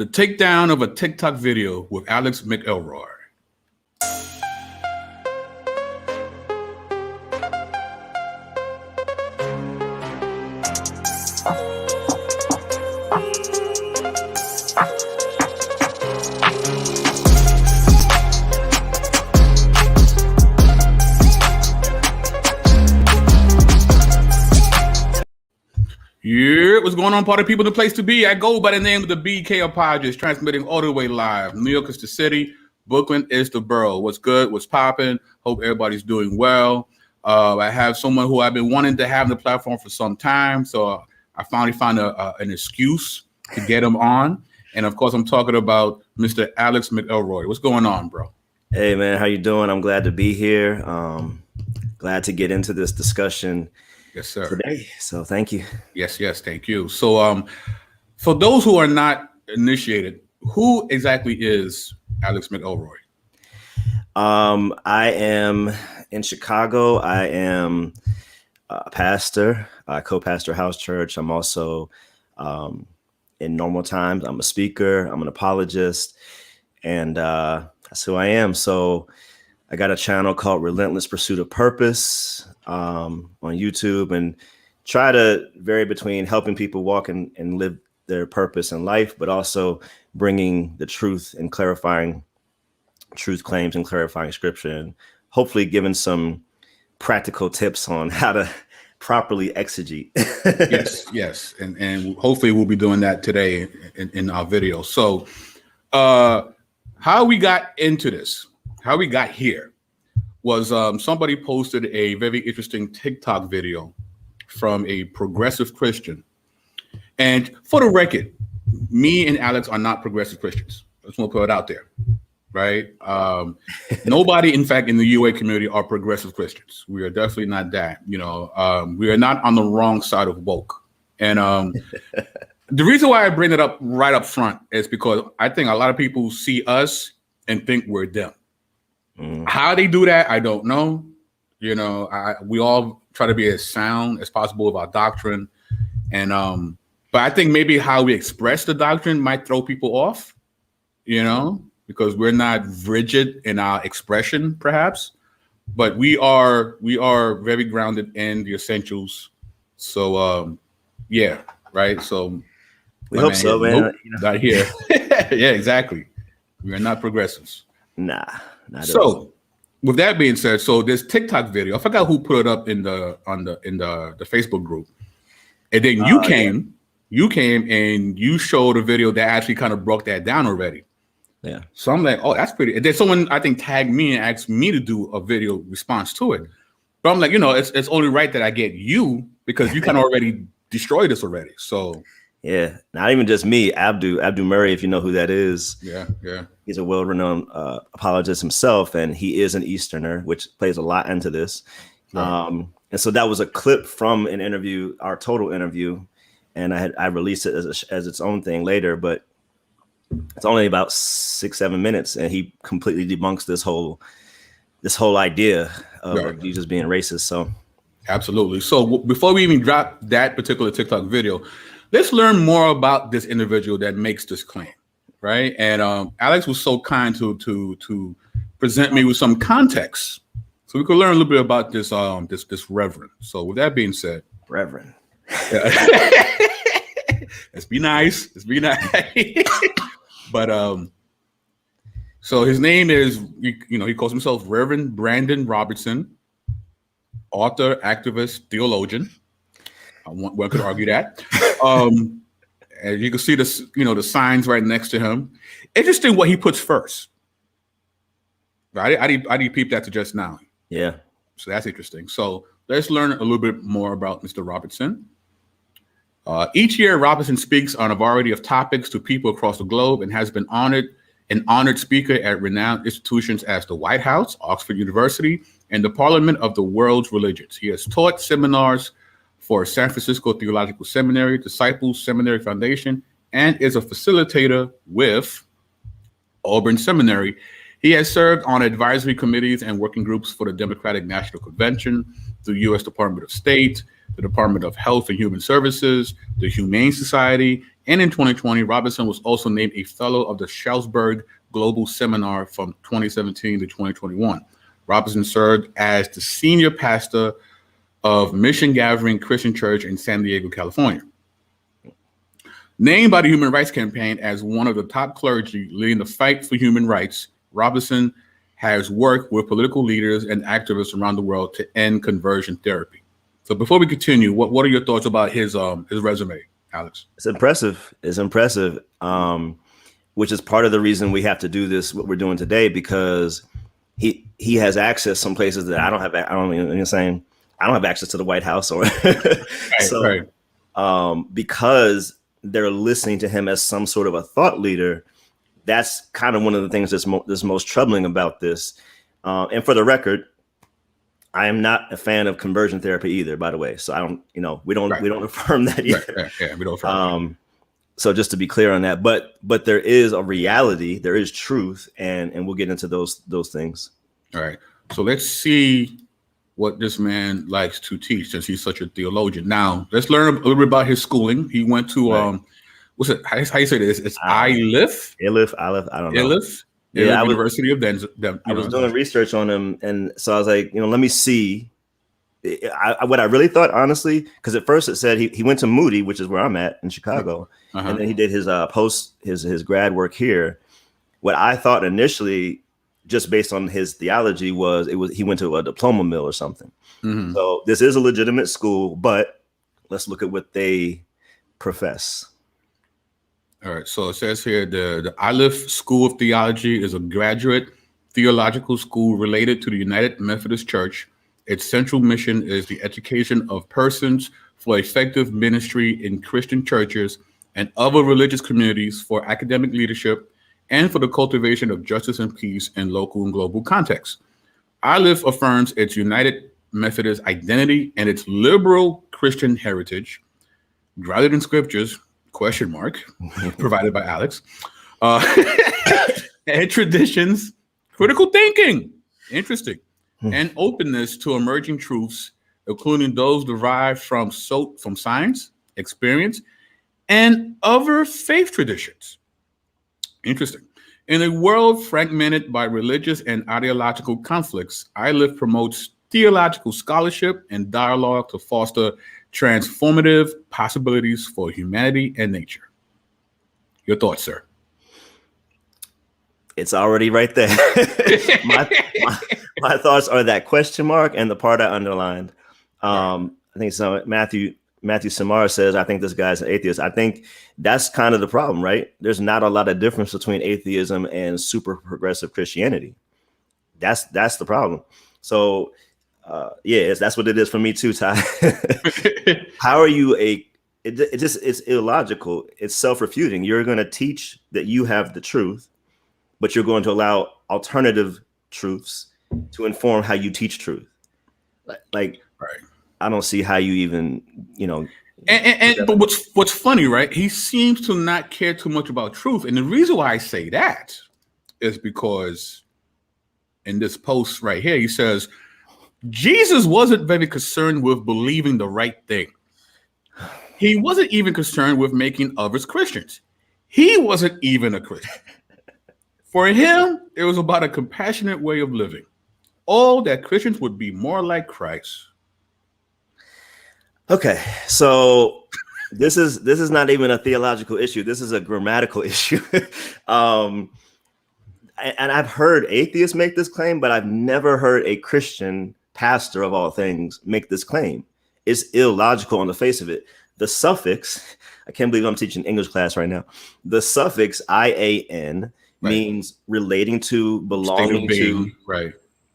The takedown of a TikTok video with Alex McElroy. Yeah, what's going on, party people? The place to be. I go by the name of the BK Apologist, transmitting all the way live. New York is the city. Brooklyn is the borough. What's good? What's popping? Hope everybody's doing well. I have someone who I've been wanting to have on the platform for some time, so I finally found an excuse to get him on. And of course, I'm talking about Mr. Alex McElroy. What's going on, bro? Hey, man, how you doing? I'm glad to be here. Glad to get into this discussion. Yes, sir. Today. So thank you. Yes, thank you. So for those who are not initiated, who exactly is Alex McElroy? I am in Chicago. I am a pastor. I co-pastor House Church. I'm also in normal times. I'm a speaker. I'm an apologist. And that's who I am. So I got a channel called Relentless Pursuit of Purpose on YouTube, and try to vary between helping people walk and live their purpose in life, but also bringing the truth and clarifying truth claims and clarifying scripture, and hopefully giving some practical tips on how to properly exegete. yes. And hopefully we'll be doing that today in our video. So how we got into this, how we got here, was somebody posted a very interesting TikTok video from a progressive Christian. And for the record, me and Alex are not progressive Christians. I just want to put it out there, right? Nobody, in fact, in the UA community are progressive Christians. We are definitely not that. We are not on the wrong side of woke. And the reason why I bring it up right up front is because I think a lot of people see us and think we're them. How they do that, I don't know. We all try to be as sound as possible with our doctrine. And but I think maybe how we express the doctrine might throw people off, because we're not rigid in our expression, perhaps. But we are very grounded in the essentials. So yeah, right. So we hope so, man. Nope, not here. Yeah, exactly. We are not progressives. Nah. So, with that being said, so this TikTok video, I forgot who put it up in the Facebook group, and then you came and you showed a video that actually kind of broke that down already. Yeah. So I'm like, oh, that's pretty. And then someone I think tagged me and asked me to do a video response to it, but I'm like, it's only right that I get you because you kind of already destroyed this already. So. Yeah, not even just me, Abdu Murray, if you know who that is. Yeah. He's a well-renowned apologist himself, and he is an Easterner, which plays a lot into this. Right. And so that was a clip from an interview, our total interview, and I released it as its own thing later, but it's only about 6-7 minutes, and he completely debunks this whole idea of Jesus being racist. So, absolutely. So before we even drop that particular TikTok video, let's learn more about this individual that makes this claim, right? And Alex was so kind to present me with some context, so we could learn a little bit about this this reverend. So with that being said, Reverend, let's be nice. But so his name is, he calls himself Rev Brandon Robertson, author, activist, theologian. One could argue that. And you can see this, the signs right next to him. Interesting what he puts first. Right? I didn't peep that to just now. Yeah. So that's interesting. So let's learn a little bit more about Mr. Robertson. Each year, Robertson speaks on a variety of topics to people across the globe and has been an honored speaker at renowned institutions as the White House, Oxford University, and the Parliament of the World's Religions. He has taught seminars for San Francisco Theological Seminary, Disciples Seminary Foundation, and is a facilitator with Auburn Seminary. He has served on advisory committees and working groups for the Democratic National Convention, the U.S. Department of State, the Department of Health and Human Services, the Humane Society, And in 2020, Robertson was also named a fellow of the Shelburne Global Seminar from 2017 to 2021. Robertson served as the senior pastor of Mission Gathering Christian Church in San Diego, California. Named by the Human Rights Campaign as one of the top clergy leading the fight for human rights, Robertson has worked with political leaders and activists around the world to end conversion therapy. So before we continue, what are your thoughts about his resume, Alex? It's impressive. It's impressive, which is part of the reason we have to do this, what we're doing today, because he has access some places that I don't have. I don't have access to the White House, or because they're listening to him as some sort of a thought leader. That's kind of one of the things that's most troubling about this. And for the record, I am not a fan of conversion therapy either, by the way. So I don't, we don't affirm that either. Yeah, we don't affirm. So just to be clear on that, but there is a reality, there is truth, and we'll get into those things. All right. So let's see what this man likes to teach, since he's such a theologian. Now, let's learn a little bit about his schooling. He went to what's it? How you say this? It's Iliff. I don't know. Iliff. Yeah, University of Denver. I was doing research on him, and so I was like, let me see. What I really thought, honestly, because at first it said he went to Moody, which is where I'm at in Chicago, and then he did his his grad work here. What I thought initially, just based on his theology, he went to a diploma mill or something. Mm-hmm. So this is a legitimate school, but let's look at what they profess. All right. So it says here the Iliff School of Theology is a graduate theological school related to the United Methodist Church. Its central mission is the education of persons for effective ministry in Christian churches and other religious communities, for academic leadership, and for the cultivation of justice and peace in local and global contexts. Iliff affirms its United Methodist identity and its liberal Christian heritage, grounded in scriptures, ? Provided by Alex, and traditions, critical thinking, interesting, and openness to emerging truths, including those derived from science, experience, and other faith traditions. Interesting. In a world fragmented by religious and ideological conflicts, Iliff promotes theological scholarship and dialogue to foster transformative possibilities for humanity and nature. Your thoughts, sir? It's already right there. my thoughts are that question mark and the part I underlined. I think so. Matthew Samara says, I think this guy's an atheist. I think that's kind of the problem, right? There's not a lot of difference between atheism and super progressive Christianity. That's the problem. So that's what it is for me too, Ty. How are you it's illogical. It's self-refuting. You're going to teach that you have the truth, but you're going to allow alternative truths to inform how you teach truth. Like right. I don't see how you even, But what's funny, right? He seems to not care too much about truth. And the reason why I say that is because in this post right here, he says, Jesus wasn't very concerned with believing the right thing. He wasn't even concerned with making others Christians. He wasn't even a Christian. For him, it was about a compassionate way of living. All that Christians would be more like Christ. Okay, so this is not even a theological issue. This is a grammatical issue. And I've heard atheists make this claim, but I've never heard a Christian pastor of all things make this claim. It's illogical on the face of it. The suffix, I can't believe I'm teaching English class right now. The suffix IAN means relating to, belonging to.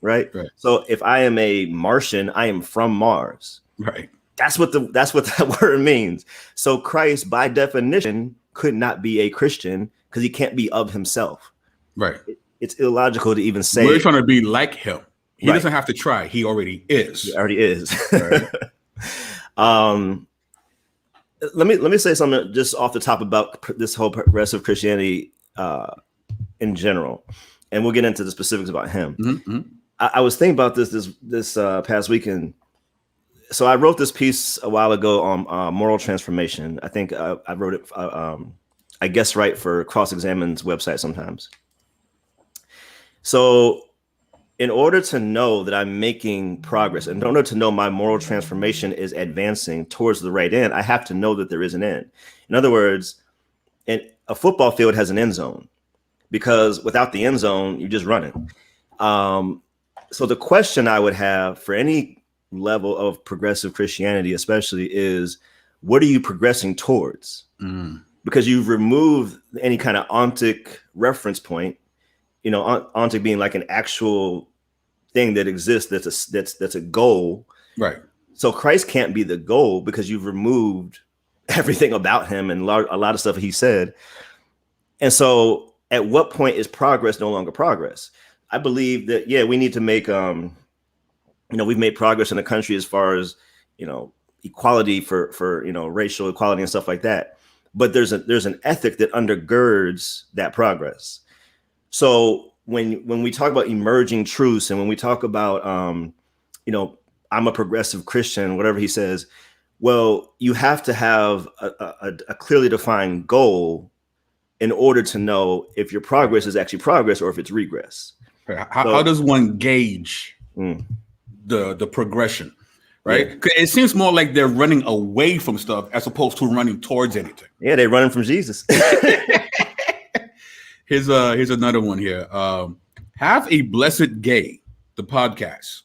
Right. So if I am a Martian, I am from Mars. Right. That's what that word means. So Christ, by definition, could not be a Christian because he can't be of himself. Right. It's illogical to even say. We're trying to be like him. He doesn't have to try. He already is. He already is. Right. Let me say something just off the top about this whole progressive Christianity in general, and we'll get into the specifics about him. Mm-hmm. I was thinking about this past weekend. So I wrote this piece a while ago on moral transformation. I think I wrote it, I guess, right for Cross-Examined's website sometimes. So in order to know that I'm making progress, and in order to know my moral transformation is advancing towards the right end, I have to know that there is an end. In other words, a football field has an end zone, because without the end zone, you're just running. So the question I would have for any level of progressive Christianity, especially, is what are you progressing towards? Because you've removed any kind of ontic reference point, ontic being like an actual thing that exists, that's a goal. Right. So Christ can't be the goal because you've removed everything about him and a lot of stuff he said. And so at what point is progress no longer progress? I believe that, we need to make, we've made progress in the country as far as, equality for racial equality and stuff like that. But there's an ethic that undergirds that progress. So when we talk about emerging truths, and when we talk about, I'm a progressive Christian, whatever he says, well, you have to have a clearly defined goal in order to know if your progress is actually progress or if it's regress. How does one gauge the progression, right? Yeah. It seems more like they're running away from stuff as opposed to running towards anything. Yeah, they're running from Jesus. Here's another one here. Have a Blessed Gay, the podcast.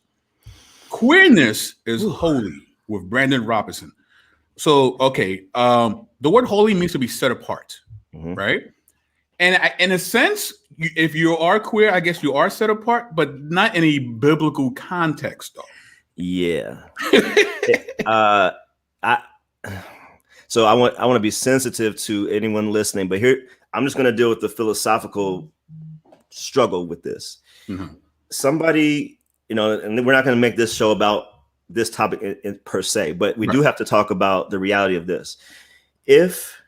Queerness is holy with Brandon Robertson. So, okay, the word holy means to be set apart, right? And in a sense, if you are queer, I guess you are set apart, but not in a biblical context, though. Yeah. So I want to be sensitive to anyone listening, but here I'm just going to deal with the philosophical struggle with this. Somebody, and we're not going to make this show about this topic per se, but we do have to talk about the reality of this. If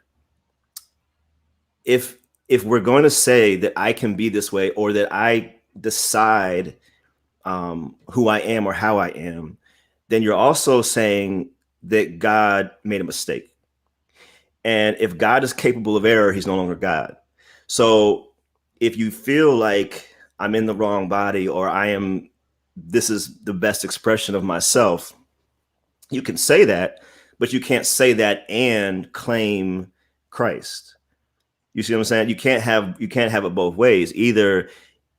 we're going to say that I can be this way, or that I decide who I am or how I am, then you're also saying that God made a mistake. And if God is capable of error, he's no longer God. So if you feel like I'm in the wrong body, or this is the best expression of myself, you can say that, but you can't say that and claim Christ. You see what I'm saying? You can't have it both ways. Either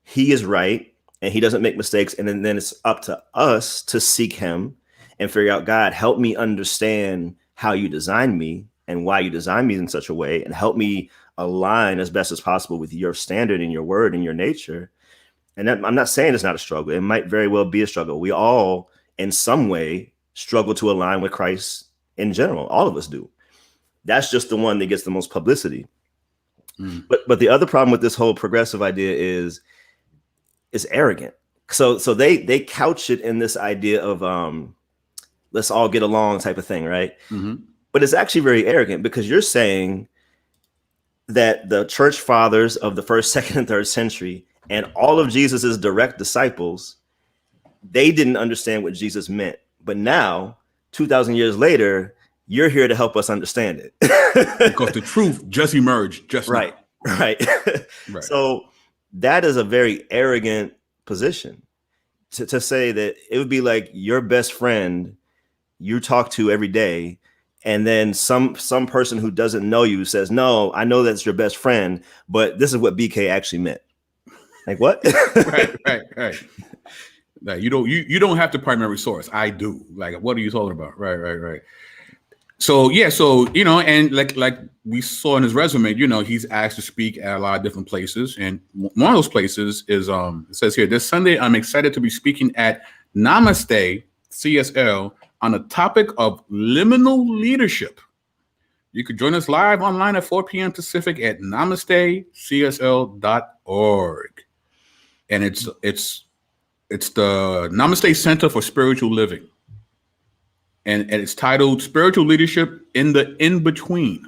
he is right and he doesn't make mistakes, and then it's up to us to seek him and figure out, God, help me understand how you designed me and why you designed me in such a way, and help me align as best as possible with your standard and your word and your nature. And I'm not saying it's not a struggle. It might very well be a struggle. We all, in some way, struggle to align with Christ in general. All of us do. That's just the one that gets the most publicity. But the other problem with this whole progressive idea is arrogant. So they couch it in this idea of let's all get along type of thing, right? But it's actually very arrogant, because you're saying that the church fathers of the first, second, and third century and all of Jesus's direct disciples, they didn't understand what Jesus meant. But now, 2,000 years later, you're here to help us understand it. Because the truth just emerged just right. now. Right. So that is a very arrogant position to say that it would be like your best friend you talk to every day, and then some person who doesn't know you says, no, I know that's your best friend, but this is what BK actually meant. Like, what? Right. Like, you don't have the primary source. I do. Like, what are you talking about? Right. So and like we saw in his resume, he's asked to speak at a lot of different places, and one of those places is it says here, this Sunday I'm excited to be speaking at Namaste CSL on a topic of liminal leadership. You could join us live online at 4 p.m. Pacific at namastecsl.org. And it's the Namaste Center for Spiritual Living. And it's titled Spiritual Leadership in the Inbetween.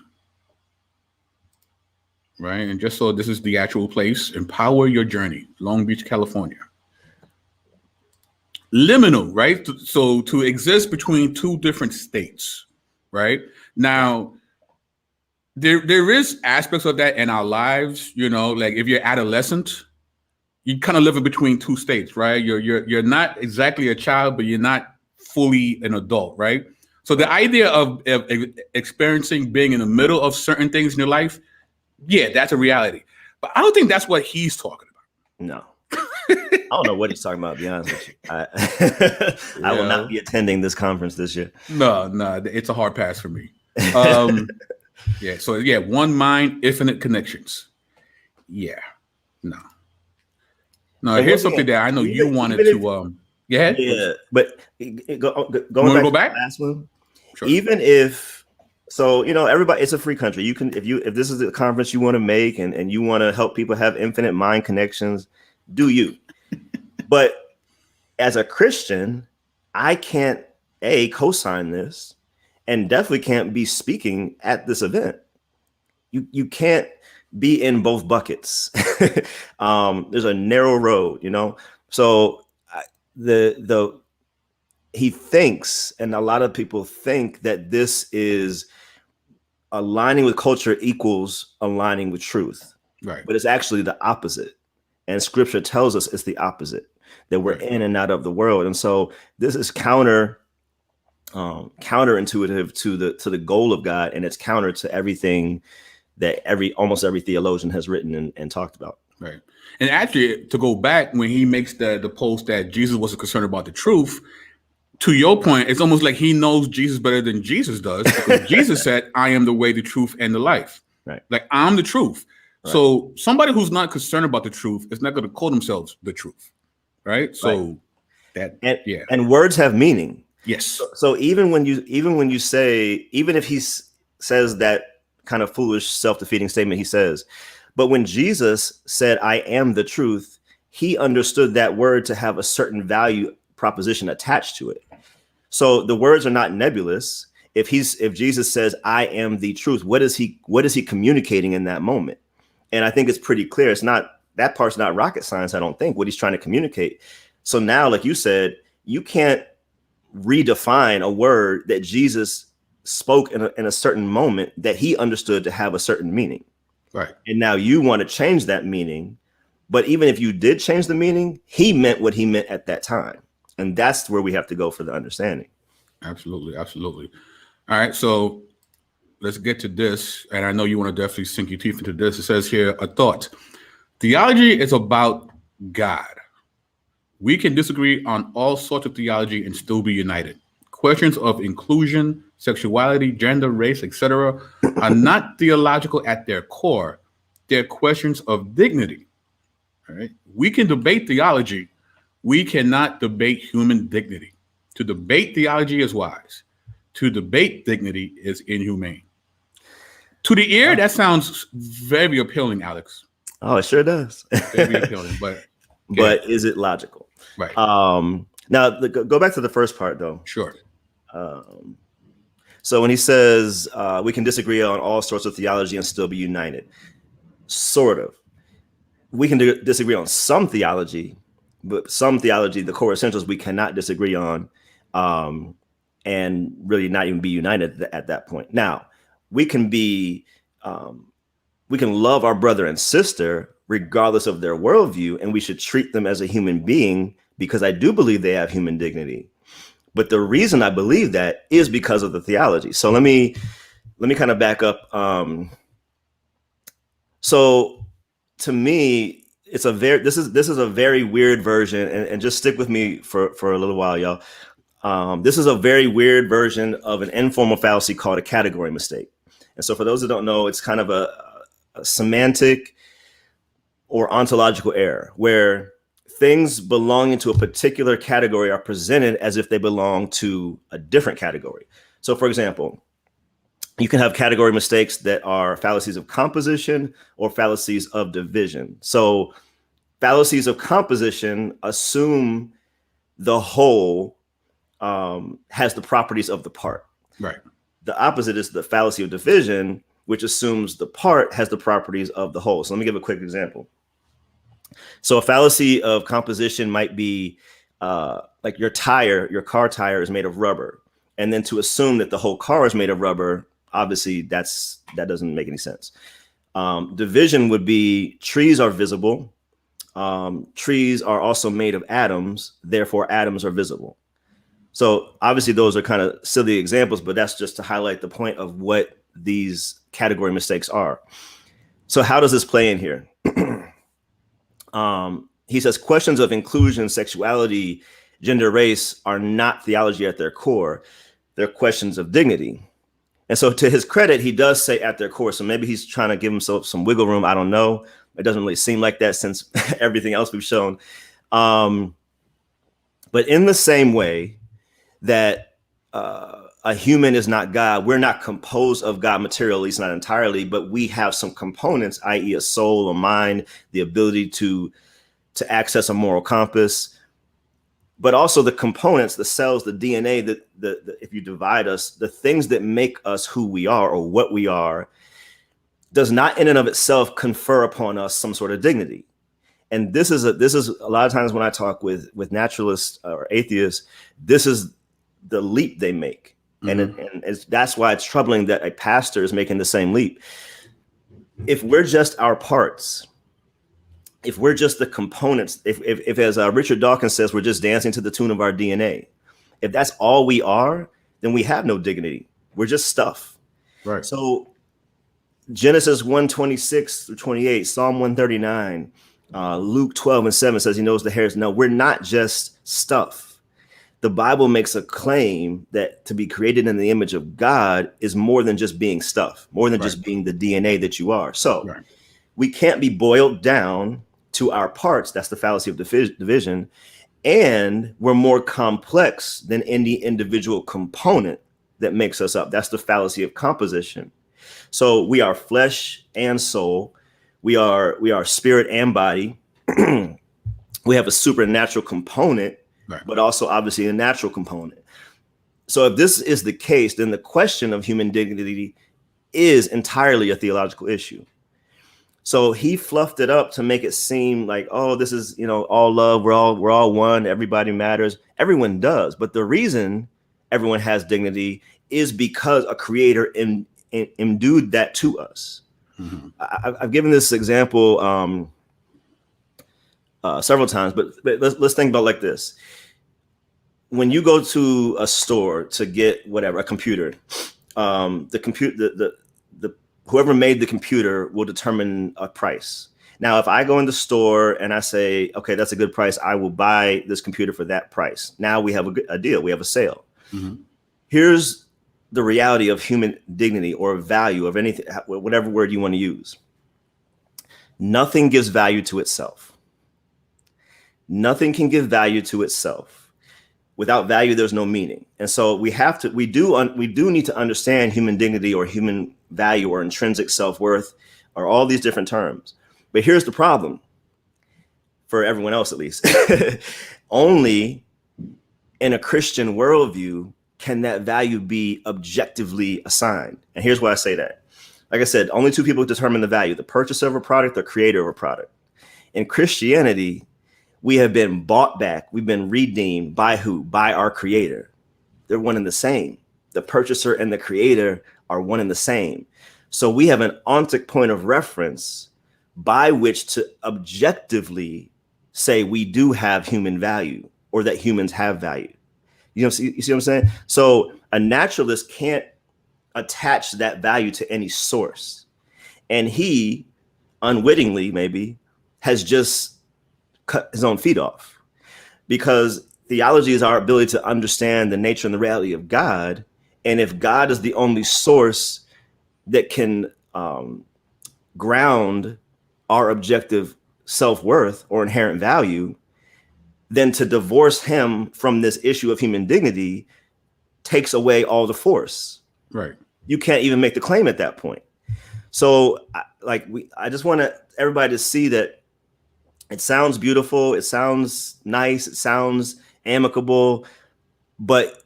Right? And just so this is the actual place, Empower Your Journey, Long Beach, California. liminal, right? So to exist between two different states, right? Now, there is aspects of that in our lives, like if you're adolescent, you kind of live in between two states, right? You're not exactly a child, but you're not fully an adult, right? So the idea of experiencing being in the middle of certain things in your life, yeah, that's a reality. But I don't think that's what he's talking about. No. I don't know what he's talking about, to be honest with you. I will not be attending this conference this year. No, it's a hard pass for me. Yeah, so one mind, infinite connections. Yeah, no. Here's something that I know you wanted to. Yeah, but go back. Last one. Sure. Even if, so everybody, it's a free country. You can, if this is a conference you want to make and you want to help people have infinite mind connections, do you? But as a Christian, I can't co-sign this, and definitely can't be speaking at this event. You can't be in both buckets. There's a narrow road, So he thinks, and a lot of people think, that this is aligning with culture equals aligning with truth, right? But it's actually the opposite, and Scripture tells us it's the opposite, that we're in and out of the world. And so this is counterintuitive to the goal of God, and it's counter to everything that almost every theologian has written and talked about. Right. And actually, to go back, when he makes the post that Jesus wasn't concerned about the truth, to your point, it's almost like he knows Jesus better than Jesus does, because Jesus said, "I am the way, the truth, and the life." Right. Like, I'm the truth. Right. So somebody who's not concerned about the truth is not going to call themselves the truth. Right. So and words have meaning. Yes. So even when you say, even if he says that kind of foolish, self-defeating statement, he says, but when Jesus said, "I am the truth," he understood that word to have a certain value proposition attached to it. So the words are not nebulous. If Jesus says, "I am the truth," what is he communicating in that moment? And I think it's pretty clear. It's not, that part's not rocket science, I don't think, what he's trying to communicate. So now, like you said, you can't redefine a word that Jesus spoke in a certain moment that he understood to have a certain meaning. Right. And now you want to change that meaning. But even if you did change the meaning, he meant what he meant at that time. And that's where we have to go for the understanding. Absolutely. Absolutely. All right. So let's get to this. And I know you want to definitely sink your teeth into this. It says here, a thought. Theology is about God. We can disagree on all sorts of theology and still be united. Questions of inclusion, sexuality, gender, race, etc. are not theological at their core. They're questions of dignity. All right? We can debate theology. We cannot debate human dignity. To debate theology is wise. To debate dignity is inhumane. To the ear, that sounds very appealing, Alex. Oh, it sure does. Very appealing, but is it logical? Right. Now, go back to the first part, though. Sure. So when he says we can disagree on all sorts of theology and still be united, sort of. We can disagree on some theology, but some theology, the core essentials, we cannot disagree on, and really not even be united at that point. Now, we can love our brother and sister regardless of their worldview, and we should treat them as a human being, because I do believe they have human dignity. But the reason I believe that is because of the theology. So let me kind of back up. So to me, this is a very weird version, and just stick with me for a little while, y'all. This is a very weird version of an informal fallacy called a category mistake. And so for those that don't know, it's kind of a semantic or ontological error where things belonging to a particular category are presented as if they belong to a different category. So for example, you can have category mistakes that are fallacies of composition or fallacies of division. So fallacies of composition assume the whole has the properties of the part. Right. The opposite is the fallacy of division, which assumes the part has the properties of the whole. So let me give a quick example. So a fallacy of composition might be like your car tire is made of rubber, and then to assume that the whole car is made of rubber, obviously that doesn't make any sense. Division would be trees are visible. Trees are also made of atoms, therefore atoms are visible. So obviously those are kind of silly examples, but that's just to highlight the point of what these category mistakes are. So how does this play in here? He says questions of inclusion, sexuality, gender, race are not theology at their core. They're questions of dignity. And so to his credit, he does say at their core. So maybe he's trying to give himself some wiggle room. I don't know. It doesn't really seem like that since everything else we've shown. But in the same way that a human is not God, we're not composed of God materially, at least not entirely, but we have some components, i.e. a soul, a mind, the ability to access a moral compass, but also the components, the cells, the DNA, that if you divide us, the things that make us who we are or what we are, does not in and of itself confer upon us some sort of dignity. And this is a lot of times when I talk with naturalists or atheists, this is the leap they make. Mm-hmm. And that's why it's troubling that a pastor is making the same leap. If we're just our parts, if we're just the components, if as Richard Dawkins says, we're just dancing to the tune of our DNA, if that's all we are, then we have no dignity. We're just stuff. Right. So Genesis 1:26-28, Psalm 139, Luke 12:7 says he knows the hairs. No, we're not just stuff. The Bible makes a claim that to be created in the image of God is more than just being stuff, more than just being the DNA that you are. So we can't be boiled down to our parts. That's the fallacy of division. And we're more complex than any individual component that makes us up. That's the fallacy of composition. So we are flesh and soul. We are spirit and body. We have a supernatural component, but also obviously a natural component. So if this is the case, then the question of human dignity is entirely a theological issue. So he fluffed it up to make it seem like, oh, this is, all love. We're all one. Everybody matters. Everyone does. But the reason everyone has dignity is because a creator imbued that to us. Mm-hmm. I've given this example several times, but let's think about it like this. When you go to a store to get whatever, a computer, whoever made the computer will determine a price. Now, if I go in the store and I say, okay, that's a good price, I will buy this computer for that price. Now we have a deal. We have a sale. Mm-hmm. Here's the reality of human dignity or value of anything, whatever word you want to use. Nothing gives value to itself. Nothing can give value to itself. Without value, there's no meaning. And so we do need to understand human dignity or human value or intrinsic self-worth or all these different terms. But here's the problem for everyone else, at least. Only in a Christian worldview can that value be objectively assigned. And here's why I say that. Like I said, only two people determine the value, the purchaser of a product, the creator of a product. In Christianity, we have been bought back. We've been redeemed by who? By our creator. They're one and the same. The purchaser and the creator are one and the same. So we have an ontic point of reference by which to objectively say we do have human value or that humans have value. You see what I'm saying? So a naturalist can't attach that value to any source. And he, unwittingly maybe, has just cut his own feet off, because theology is our ability to understand the nature and the reality of God. And if God is the only source that can ground our objective self-worth or inherent value, then to divorce him from this issue of human dignity takes away all the force. Right. You can't even make the claim at that point. So I just want everybody to see that it sounds beautiful. It sounds nice. It sounds amicable, but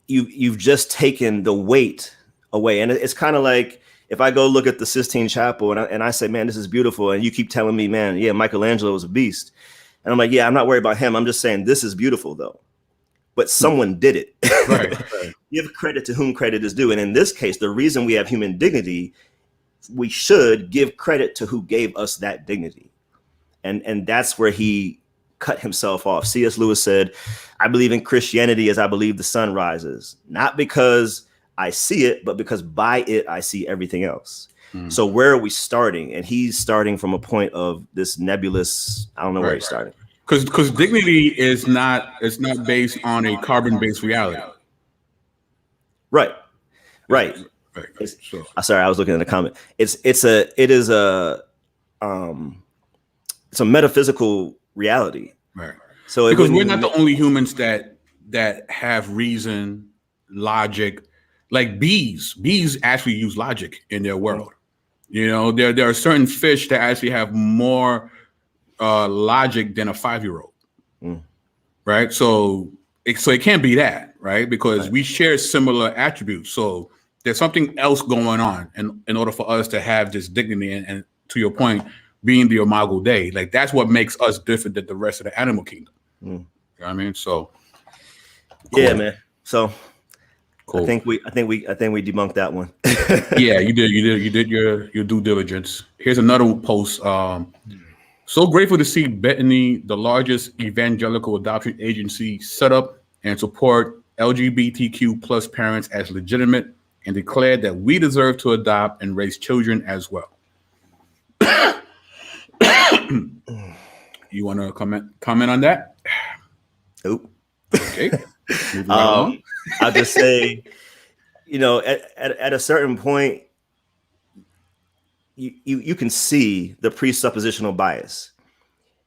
you've just taken the weight away. And it's kind of like if I go look at the Sistine Chapel and I say, man, this is beautiful. And you keep telling me, man, yeah, Michelangelo was a beast. And I'm like, yeah, I'm not worried about him. I'm just saying this is beautiful, though. but someone did it. Right. Give credit to whom credit is due. And in this case, the reason we have human dignity, we should give credit to who gave us that dignity. And that's where he cut himself off. C.S. Lewis said, I believe in Christianity as I believe the sun rises, not because I see it, but because by it, I see everything else. So where are we starting? And he's starting from a point of this nebulous, I don't know where he's starting. Because dignity is not based on a carbon-based reality. Right. Sorry, I was looking at the comment. It's a metaphysical reality. Right. So because we're not the only humans that have reason, logic. Like bees actually use logic in their world. You know, there are certain fish that actually have more logic than a 5-year-old. Right. So it can't be that, right? Because we share similar attributes. So there's something else going on in order for us to have this dignity and to your point, being the Imago Dei, like that's what makes us different than the rest of the animal kingdom. You know what I mean? So cool. Yeah, man. So cool. I think we debunked that one. Yeah, you did your due diligence. Here's another post. So grateful to see Bethany, the largest evangelical adoption agency, set up and support LGBTQ plus parents as legitimate and declared that we deserve to adopt and raise children as well. You want to comment on that? Nope. Okay. I'll just say, you know, at a certain point, you can see the presuppositional bias.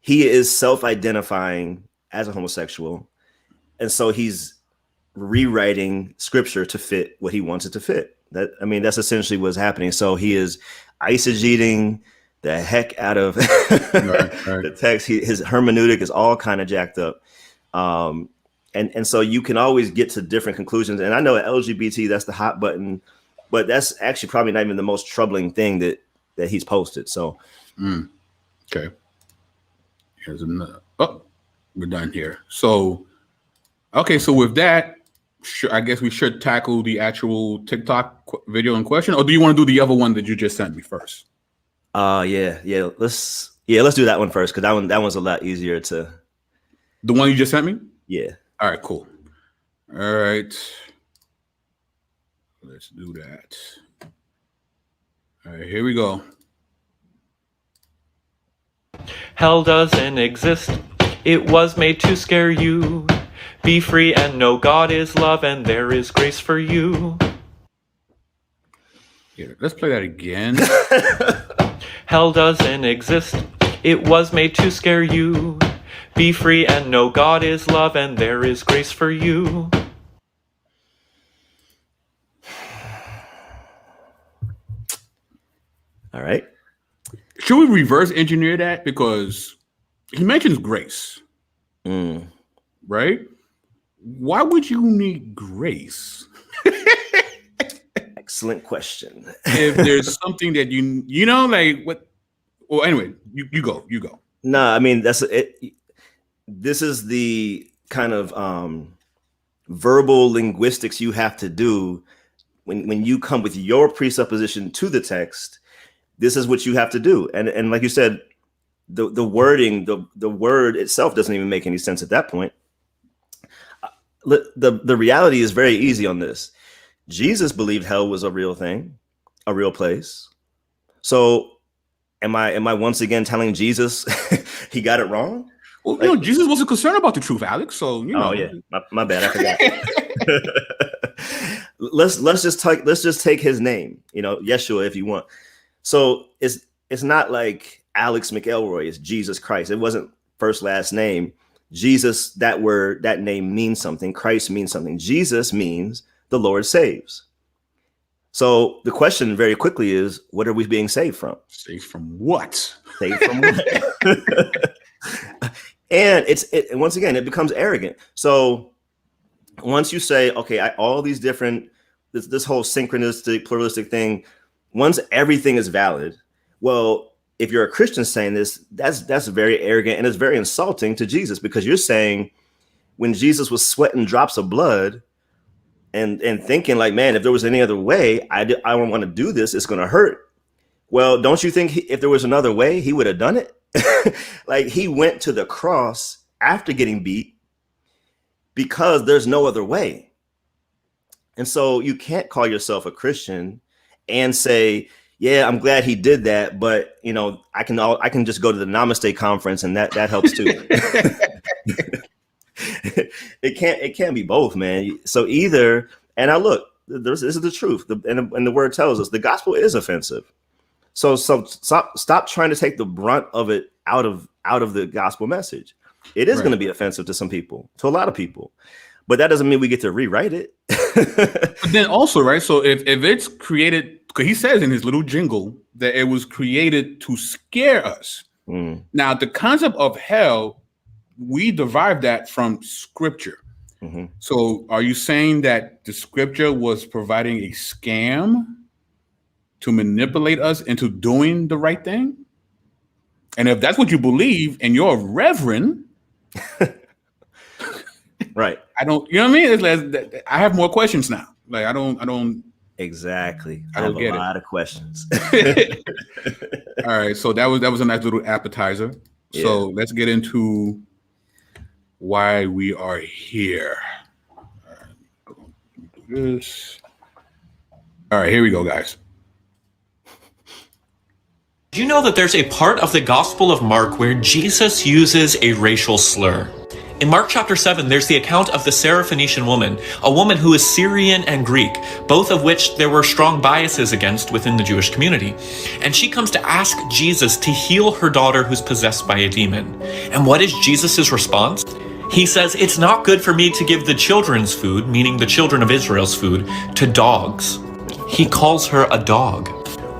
He is self-identifying as a homosexual, and so he's rewriting scripture to fit what he wants it to fit. That's essentially what's happening. So he is eisegeting the heck out of the text. His hermeneutic is all kind of jacked up. And so you can always get to different conclusions. And I know at LGBT, that's the hot button, but that's actually probably not even the most troubling thing that he's posted. So, okay. Here's another. Oh, we're done here. So, okay. So with that, I guess we should tackle the actual TikTok video in question, or do you want to do the other one that you just sent me first? Yeah. Let's do that one first, because that one's a lot easier to. The one you just sent me? Yeah. All right, cool. All right. Let's do that. All right, here we go. Hell doesn't exist. It was made to scare you. Be free and know God is love and there is grace for you. Yeah, let's play that again. Hell doesn't exist. It was made to scare you. Be free and know God is love and there is grace for you. All right. Should we reverse engineer that? Because he mentions grace. Right? Why would you need grace? Excellent question. If there's something that you know, like what? Well, anyway, you go. No, I mean, that's it. This is the kind of verbal linguistics you have to do when you come with your presupposition to the text. This is what you have to do, and like you said, the wording, the word itself doesn't even make any sense at that point. The reality is very easy on this. Jesus believed hell was a real thing, a real place. So am I once again telling Jesus he got it wrong? Well, you know, Jesus wasn't concerned about the truth, Alex. So you know. Oh yeah, my bad. I forgot. let's just take his name. You know, Yeshua, if you want. So it's not like Alex McElroy. It's Jesus Christ. It wasn't first last name. Jesus, that word, that name means something. Christ means something. Jesus means the Lord saves. So the question very quickly is, what are we being saved from? Saved from what? Saved from what? And once again, it becomes arrogant. So once you say, okay, all these different, this whole synchronistic, pluralistic thing, once everything is valid, well, if you're a Christian saying this, that's very arrogant and it's very insulting to Jesus, because you're saying when Jesus was sweating drops of blood and thinking like, man, if there was any other way, I don't want to do this. It's going to hurt. Well, don't you think if there was another way, he would have done it? Like, he went to the cross after getting beat because there's no other way. And so you can't call yourself a Christian and say, yeah, I'm glad he did that, but you know, I can just go to the Namaste conference and that helps too. It can't be both, man. So either, and this is the truth, and the word tells us the gospel is offensive. So stop trying to take the brunt of it out of the gospel message. It is going to be offensive to some people, to a lot of people, but that doesn't mean we get to rewrite it. But then also, right? So if it's created, because he says in his little jingle that it was created to scare us. Now, the concept of hell, we derive that from scripture. Mm-hmm. So are you saying that the scripture was providing a scam to manipulate us into doing the right thing? And if that's what you believe and you're a reverend, right? I don't, you know what I mean? It's, I have more questions now. Like, I don't. Exactly. I have a lot of questions. All right. So that was a nice little appetizer. Yeah. So let's get into why we are here. All right. Do this. All right, here we go, guys. Do you know that there's a part of the Gospel of Mark where Jesus uses a racial slur? In Mark chapter 7, there's the account of the Syrophoenician woman, a woman who is Syrian and Greek, both of which there were strong biases against within the Jewish community. And she comes to ask Jesus to heal her daughter who's possessed by a demon. And what is Jesus' response? He says, "It's not good for me to give the children's food," meaning the children of Israel's food, "to dogs." He calls her a dog.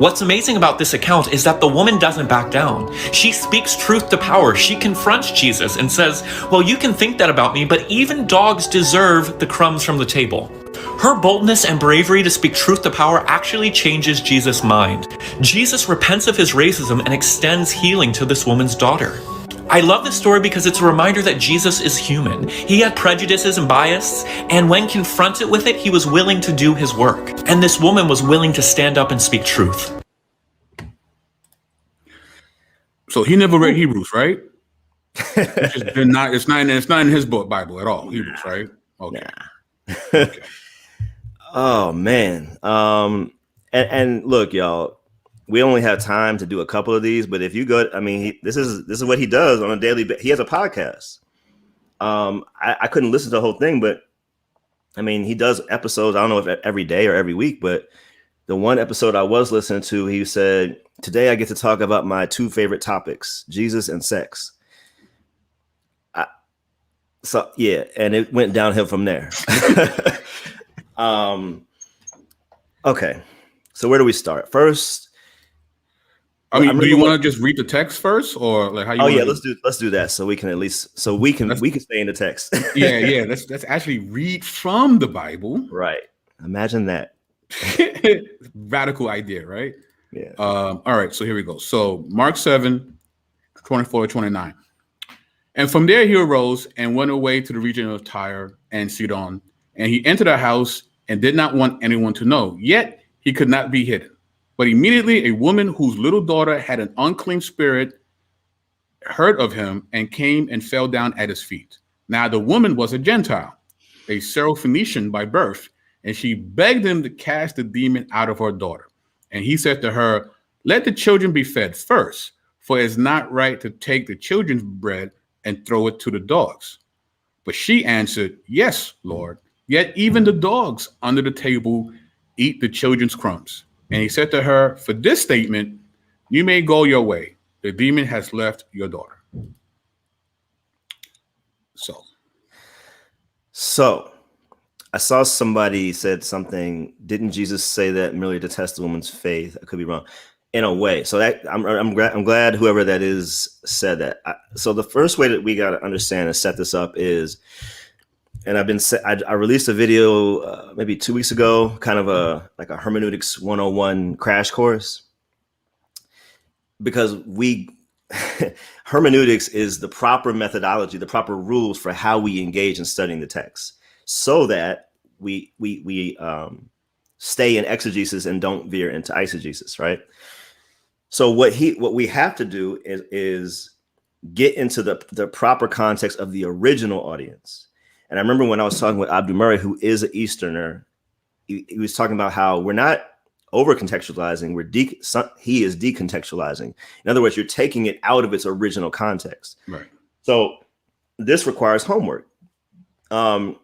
What's amazing about this account is that the woman doesn't back down. She speaks truth to power. She confronts Jesus and says, "Well, you can think that about me, but even dogs deserve the crumbs from the table." Her boldness and bravery to speak truth to power actually changes Jesus' mind. Jesus repents of his racism and extends healing to this woman's daughter. I love this story because it's a reminder that Jesus is human. He had prejudices and bias, and when confronted with it, he was willing to do his work. And this woman was willing to stand up and speak truth. So he never read Hebrews, right? It's not in his book Bible at all. Hebrews, right? Okay. Nah. Okay. Oh man. And look, y'all. We only have time to do a couple of these, but if you go, I mean, this is what he does on a daily basis. He has a podcast. I couldn't listen to the whole thing, but I mean, he does episodes. I don't know if every day or every week, but the one episode I was listening to, he said, "Today I get to talk about my two favorite topics, Jesus and sex." So yeah, and it went downhill from there. Okay, so where do we start? First, I mean, do you want to just read the text first, or like how you? Oh yeah, let's do that so we can we can stay in the text. yeah. Let's actually read from the Bible. Right. Imagine that. Radical idea, right? Yeah. All right. So here we go. So Mark 7, 24-29. And from there he arose and went away to the region of Tyre and Sidon, and he entered a house and did not want anyone to know. Yet he could not be hidden. But immediately a woman whose little daughter had an unclean spirit heard of him and came and fell down at his feet. Now the woman was a Gentile, a Syrophoenician by birth, and she begged him to cast the demon out of her daughter. And he said to her, "Let the children be fed first, for it is not right to take the children's bread and throw it to the dogs." But she answered, "Yes, Lord, yet even the dogs under the table eat the children's crumbs." And he said to her, "For this statement, you may go your way. The demon has left your daughter." So I saw somebody said something. Didn't Jesus say that merely to test the woman's faith? I could be wrong. In a way. So that I'm glad whoever that is said that. So the first way that we got to understand and set this up is, and I released a video maybe 2 weeks ago, kind of a hermeneutics 101 crash course, because hermeneutics is the proper methodology, the proper rules for how we engage in studying the text, so that we stay in exegesis and don't veer into eisegesis, right? So what we have to do is get into the proper context of the original audience. And I remember when I was talking with Abdu Murray, who is an Easterner, he was talking about how we're not over contextualizing, he is decontextualizing. In other words, you're taking it out of its original context. Right. So this requires homework. Let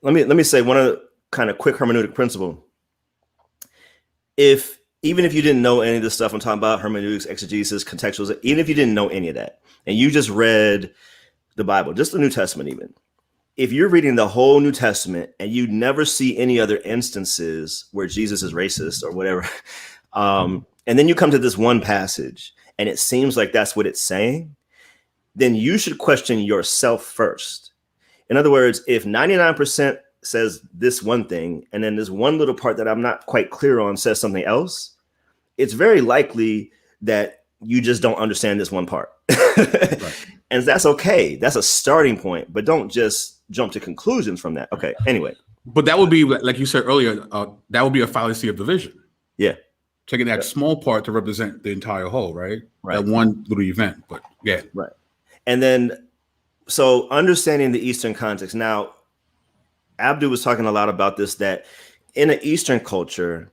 me say one of the kind of quick hermeneutic principle. Even if you didn't know any of this stuff I'm talking about, hermeneutics, exegesis, contextualism, even if you didn't know any of that, and you just read the Bible, just the New Testament even, if you're reading the whole New Testament and you never see any other instances where Jesus is racist or whatever, and then you come to this one passage and it seems like that's what it's saying, then you should question yourself first. In other words, if 99% says this one thing, and then this one little part that I'm not quite clear on says something else, it's very likely that you just don't understand this one part. Right. And that's okay. That's a starting point, but don't just jump to conclusions from that. Okay. Anyway. But that would be, like you said earlier, that would be a fallacy of division. Yeah. Taking that small part to represent the entire whole, right? Right. That one little event, but yeah. Right. And then, so understanding the Eastern context. Now, Abdu was talking a lot about this, that in an Eastern culture,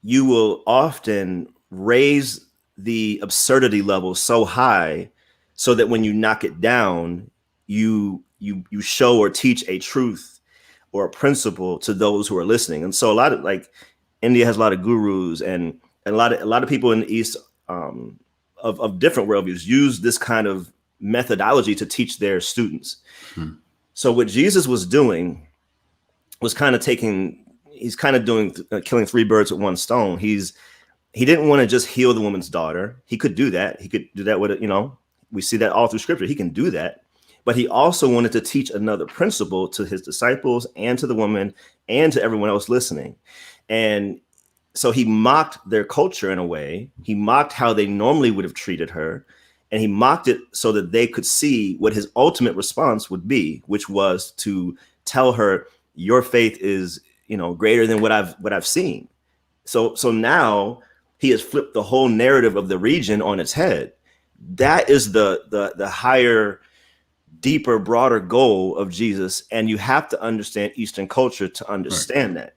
you will often raise the absurdity level so high so that when you knock it down, you show or teach a truth or a principle to those who are listening. And so a lot of, like, India has a lot of gurus, and a lot of people in the East of different worldviews use this kind of methodology to teach their students. So what Jesus was doing was killing 3 birds with one stone. He didn't want to just heal the woman's daughter. He could do that. He could do that with, we see that all through scripture. He can do that. But he also wanted to teach another principle to his disciples and to the woman and to everyone else listening. And so he mocked their culture in a way. He mocked how they normally would have treated her. And he mocked it so that they could see what his ultimate response would be, which was to tell her, your faith is, greater than what I've seen. So now he has flipped the whole narrative of the region on its head. That is the higher, deeper, broader goal of Jesus. And you have to understand Eastern culture to understand that.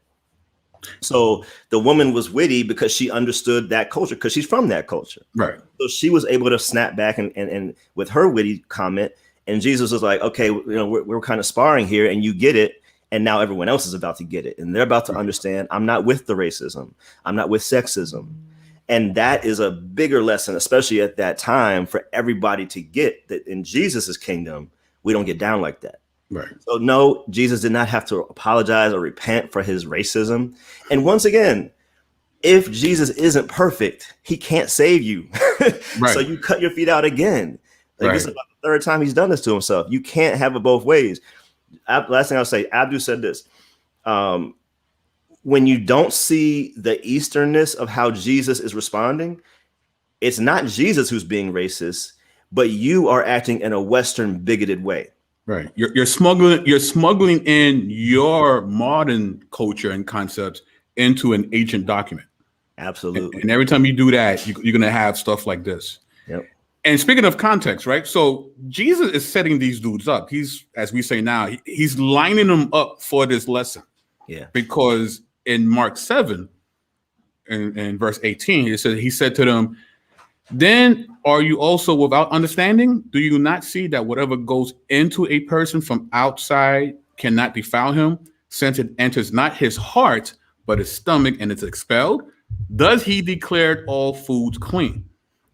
So the woman was witty because she understood that culture, because she's from that culture. Right. So she was able to snap back and with her witty comment. And Jesus was like, okay, we're kind of sparring here, and you get it. And now everyone else is about to get it. And they're about to understand, I'm not with the racism. I'm not with sexism. And that is a bigger lesson, especially at that time, for everybody to get that in Jesus's kingdom, we don't get down like that. Right. So no, Jesus did not have to apologize or repent for his racism. And once again, if Jesus isn't perfect, he can't save you. Right. So you cut your feet out again. This is about the 3rd time he's done this to himself. You can't have it both ways. Last thing I'll say, Abdu said this. When you don't see the Easternness of how Jesus is responding, it's not Jesus who's being racist, but you are acting in a Western bigoted way. Right. You're smuggling in your modern culture and concepts into an ancient document. Absolutely. And every time you do that, you're going to have stuff like this. Yep. And speaking of context, right? So Jesus is setting these dudes up. He's, as we say now, he's lining them up for this lesson. Yeah. Because in Mark 7, in verse 18, he said to them, then are you also without understanding? Do you not see that whatever goes into a person from outside cannot defile him, since it enters not his heart, but his stomach, and it's expelled? Does he declare all foods clean?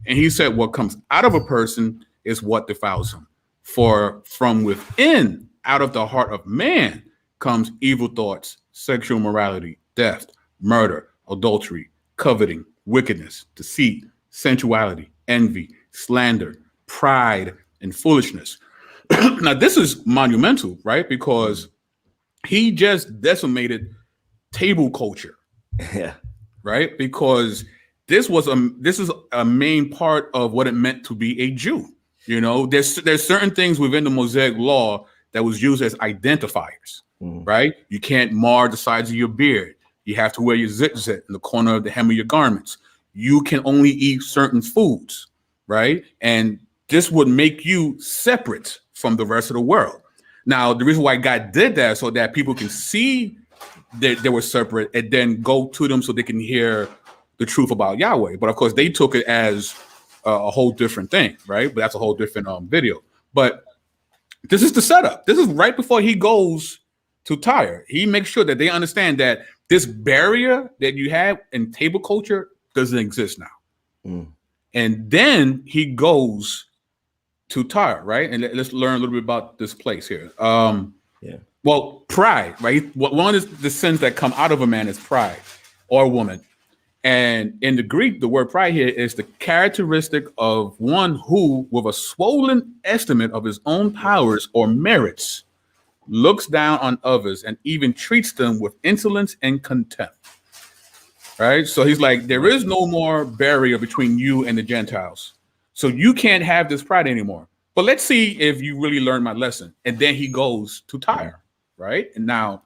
And he said, what comes out of a person is what defiles him. For from within, out of the heart of man, comes evil thoughts, sexual immorality, theft, murder, adultery, coveting, wickedness, deceit, sensuality, envy, slander, pride, and foolishness. Now, this is monumental, right? Because he just decimated table culture. Yeah. Right? Because this is a main part of what it meant to be a Jew. You know, there's certain things within the Mosaic law that was used as identifiers, right? You can't mar the sides of your beard. You have to wear your zitzit in the corner of the hem of your garments. You can only eat certain foods, right? And this would make you separate from the rest of the world. Now, the reason why God did that so that people can see that they were separate and then go to them so they can hear the truth about Yahweh. But of course, they took it as a whole different thing, right? But that's a whole different video. But this is the setup. This is right before he goes to Tyre. He makes sure that they understand that this barrier that you have in table culture doesn't exist now. And then he goes to Tyre, right? And let's learn a little bit about this place here. Well, pride, right? One is the sins that come out of a man is pride or woman. And in the Greek, the word pride here is the characteristic of one who, with a swollen estimate of his own powers or merits, looks down on others and even treats them with insolence and contempt. Right? So he's like, there is no more barrier between you and the Gentiles. So you can't have this pride anymore. But let's see if you really learned my lesson. And then he goes to Tyre, right? And now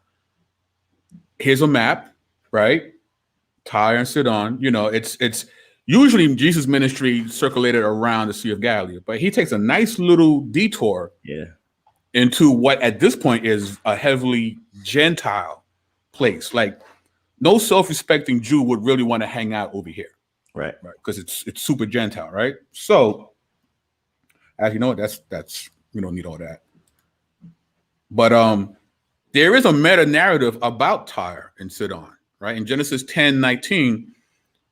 here's a map, right? Tyre and Sidon, you know, it's usually Jesus' ministry circulated around the Sea of Galilee, but he takes a nice little detour into what at this point is a heavily Gentile place. Like no self-respecting Jew would really want to hang out over here. Right. Because it's super Gentile, right? So as you know, that's we don't need all that. But there is a meta narrative about Tyre and Sidon, right? In Genesis 10:19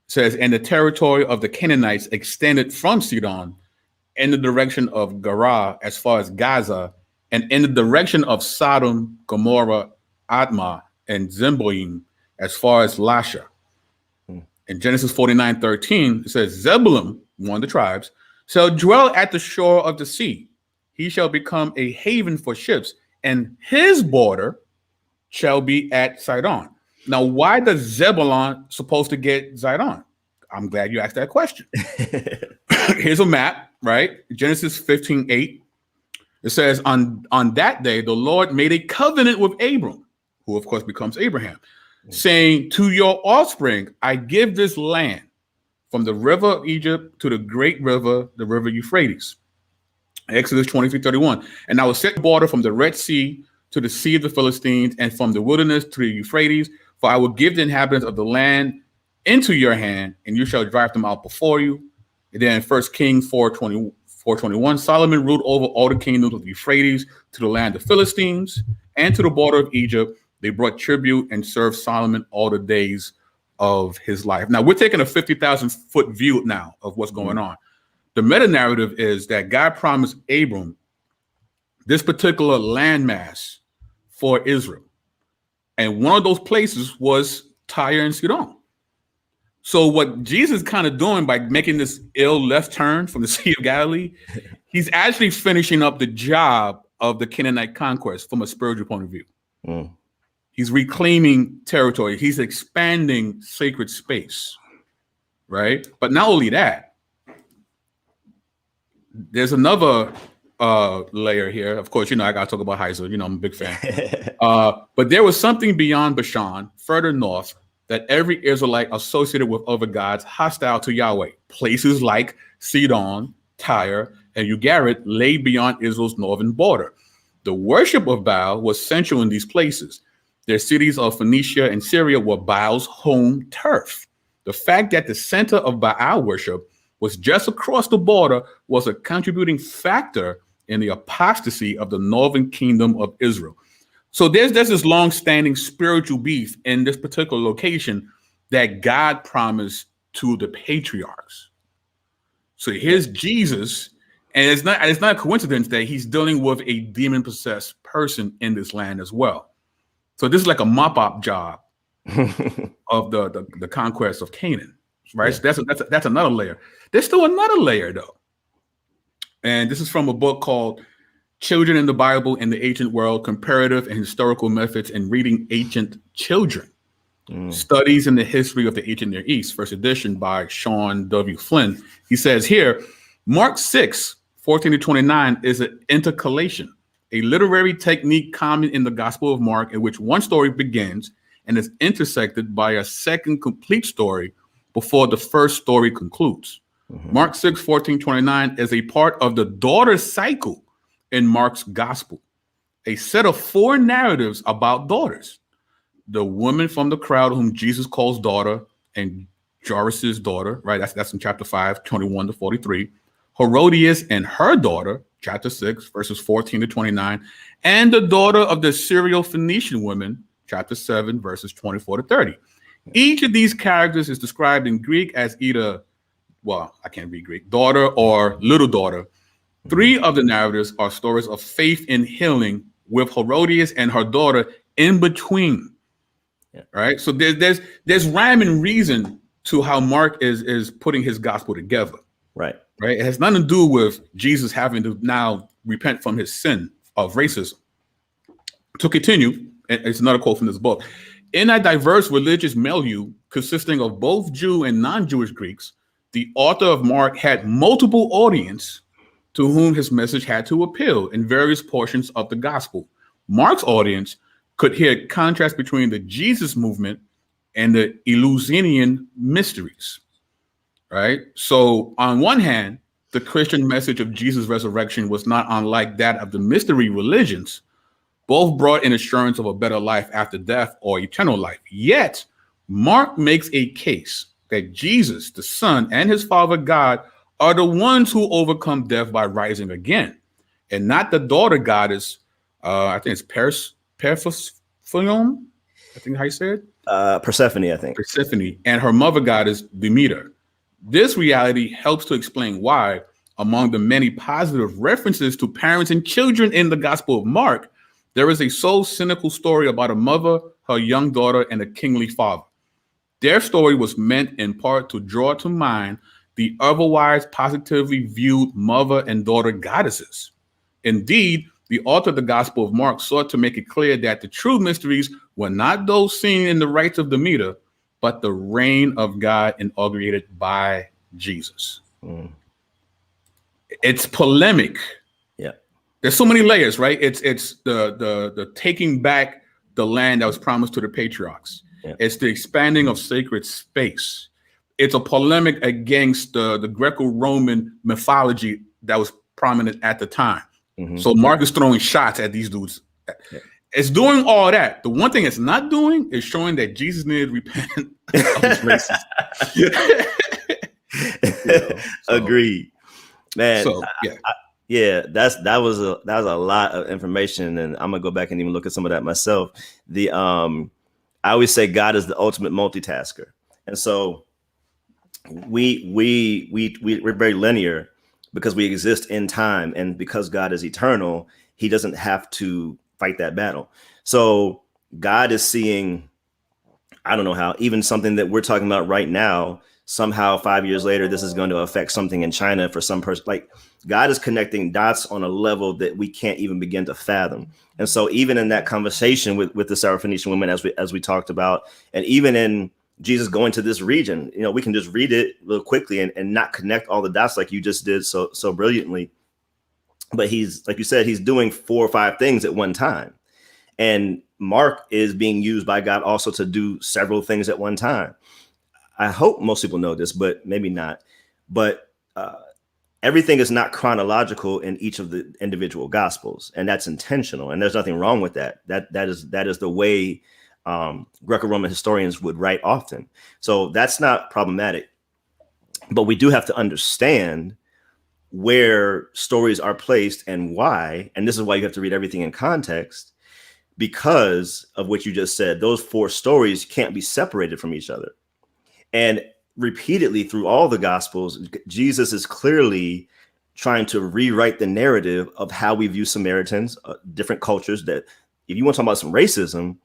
says, and the territory of the Canaanites extended from Sidon in the direction of Gerar as far as Gaza, and in the direction of Sodom, Gomorrah, Admah, and Zeboim as far as Lasha. In Genesis 49:13, it says, Zebulun, one of the tribes, shall dwell at the shore of the sea. He shall become a haven for ships, and his border shall be at Sidon. Now, why does Zebulun supposed to get Sidon? I'm glad you asked that question. Here's a map, right? Genesis 15:8. It says, on that day, the Lord made a covenant with Abram, who of course becomes Abraham, saying, to your offspring, I give this land from the river of Egypt to the great river, the river Euphrates. Exodus 23:31. And I will set the border from the Red Sea to the Sea of the Philistines and from the wilderness to the Euphrates, for I will give the inhabitants of the land into your hand, and you shall drive them out before you. And then 1 Kings 4:21, Solomon ruled over all the kingdoms of the Euphrates to the land of Philistines and to the border of Egypt. They brought tribute and served Solomon all the days of his life. Now, we're taking a 50,000 foot view now of what's going on. The meta narrative is that God promised Abram this particular landmass for Israel. And one of those places was Tyre and Sidon. So what Jesus is kind of doing by making this ill left turn from the Sea of Galilee, he's actually finishing up the job of the Canaanite conquest from a spiritual point of view. He's reclaiming territory. He's expanding sacred space, right? But not only that, there's another layer here. Of course, you know, I got to talk about Heiser. You know, I'm a big fan. But there was something beyond Bashan, further north, that every Israelite associated with other gods hostile to Yahweh. Places like Sidon, Tyre, and Ugarit lay beyond Israel's northern border. The worship of Baal was central in these places. Their cities of Phoenicia and Syria were Baal's home turf. The fact that the center of Baal worship was just across the border was a contributing factor in the apostasy of the northern kingdom of Israel. So there's this long-standing spiritual beef in this particular location that God promised to the patriarchs. So here's Jesus, and it's not a coincidence that he's dealing with a demon-possessed person in this land as well. So this is like a mop-up job of the conquest of Canaan, right? Yeah. So that's another layer. There's still another layer though, and this is from a book called Children in the Bible in the Ancient World: Comparative and Historical Methods in Reading Ancient Children. Studies in the History of the Ancient Near East, first edition by Sean W. Flynn. He says here, Mark 6:14-29 is an intercalation, a literary technique common in the Gospel of Mark in which one story begins and is intersected by a second complete story before the first story concludes. Mark 6:14-29 is a part of the daughter cycle in Mark's Gospel, a set of 4 narratives about daughters. The woman from the crowd whom Jesus calls daughter, and Jairus' daughter, right? That's in chapter 5, 21-43. Herodias and her daughter, chapter 6, verses 14-29, and the daughter of the Syro-Phoenician woman, chapter 7, verses 24-30. Each of these characters is described in Greek as either, well, I can't read Greek, daughter or little daughter. 3 of the narratives are stories of faith in healing, with Herodias and her daughter in between. Right. So there's rhyme and reason to how Mark is putting his gospel together. Right. It has nothing to do with Jesus having to now repent from his sin of racism. To continue, it's another quote from this book. In a diverse religious milieu consisting of both Jew and non-Jewish Greeks, the author of Mark had multiple audience to whom his message had to appeal in various portions of the gospel. Mark's audience could hear contrast between the Jesus movement and the Eleusinian mysteries, right? So on one hand, the Christian message of Jesus' resurrection was not unlike that of the mystery religions. Both brought an assurance of a better life after death or eternal life. Yet, Mark makes a case that Jesus, the Son, and his Father God are the ones who overcome death by rising again, and not the daughter goddess, I think it's Persephone, I think how you say it? Persephone, I think. Persephone, and her mother goddess, Demeter. This reality helps to explain why, among the many positive references to parents and children in the Gospel of Mark, there is a so cynical story about a mother, her young daughter, and a kingly father. Their story was meant in part to draw to mind the otherwise positively viewed mother and daughter goddesses. Indeed, the author of the Gospel of Mark sought to make it clear that the true mysteries were not those seen in the rites of Demeter, but the reign of God inaugurated by Jesus. It's polemic. Yeah. There's so many layers, right? It's the taking back the land that was promised to the patriarchs. Yeah. It's the expanding of sacred space. It's a polemic against the Greco-Roman mythology that was prominent at the time. So Mark is throwing shots at these dudes. Yeah. It's doing all that. The one thing it's not doing is showing that Jesus needed to repent of his racism. Agreed, man. So, that was a lot of information, and I'm gonna go back and even look at some of that myself. I always say God is the ultimate multitasker, and so we're very linear. Because we exist in time, and because God is eternal, he doesn't have to fight that battle. So God is seeing, I don't know how, even something that we're talking about right now, somehow 5 years later, this is going to affect something in China for some person. Like, God is connecting dots on a level that we can't even begin to fathom. And so even in that conversation with the Syro-Phoenician woman, as we talked about, and even in Jesus going to this region, we can just read it real quickly and not connect all the dots like you just did so brilliantly. But he's, like you said, he's doing 4 or 5 things at one time. And Mark is being used by God also to do several things at one time. I hope most people know this, but maybe not. But everything is not chronological in each of the individual gospels, and that's intentional. And there's nothing wrong with that. That is the way Greco-Roman historians would write often. So that's not problematic. But we do have to understand where stories are placed and why. And this is why you have to read everything in context, because of what you just said. Those 4 stories can't be separated from each other. And repeatedly through all the gospels, Jesus is clearly trying to rewrite the narrative of how we view Samaritans, different cultures. That if you want to talk about some racism,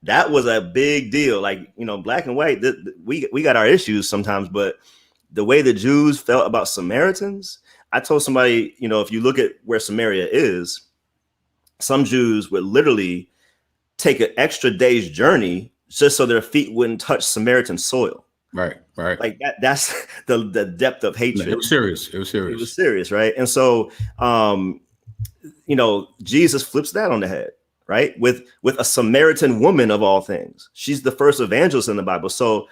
that was a big deal. Like, black and white, we got our issues sometimes, but the way the Jews felt about Samaritans, I told somebody, if you look at where Samaria is, some Jews would literally take an extra day's journey just so their feet wouldn't touch Samaritan soil. Right. Like that's the depth of hatred. It was serious. It was serious, right? And so, Jesus flips that on the head, right? With a Samaritan woman of all things. She's the first evangelist in the Bible. So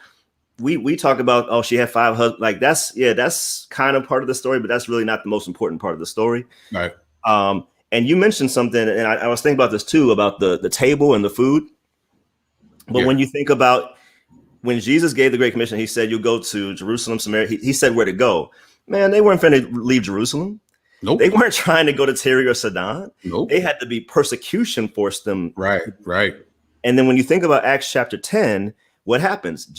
we talk about, oh, she had 5 husbands. Like that's kind of part of the story, but that's really not the most important part of the story. Right. And you mentioned something, and I was thinking about this too, about the table and the food. But when you think about when Jesus gave the Great Commission, he said, you'll go to Jerusalem, Samaria. He said where to go. Man, they weren't finna leave Jerusalem. Nope. They weren't trying to go to Tyre or Sidon. Nope. They had to be persecution forced them. Right. And then when you think about Acts chapter 10, what happens?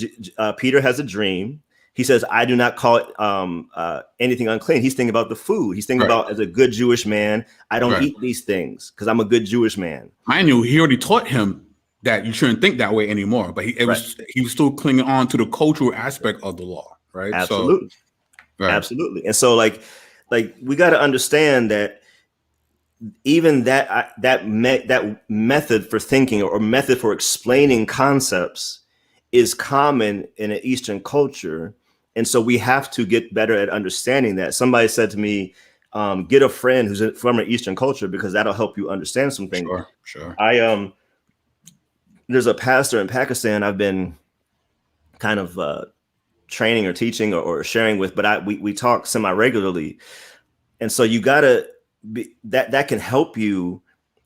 Peter has a dream. He says, I do not call it anything unclean. He's thinking about the food. He's thinking about, as a good Jewish man, I don't eat these things because I'm a good Jewish man. Mind you, he already taught him that you shouldn't think that way anymore. But he was still clinging on to the cultural aspect of the law, right? Absolutely. So, absolutely. And so like we got to understand that even that method for thinking or method for explaining concepts is common in an Eastern culture. And so we have to get better at understanding that. Somebody said to me, get a friend who's from an Eastern culture because that'll help you understand some things. Sure. There's a pastor in Pakistan I've been kind of training or teaching or sharing with, but we talk semi-regularly. And so you gotta that can help you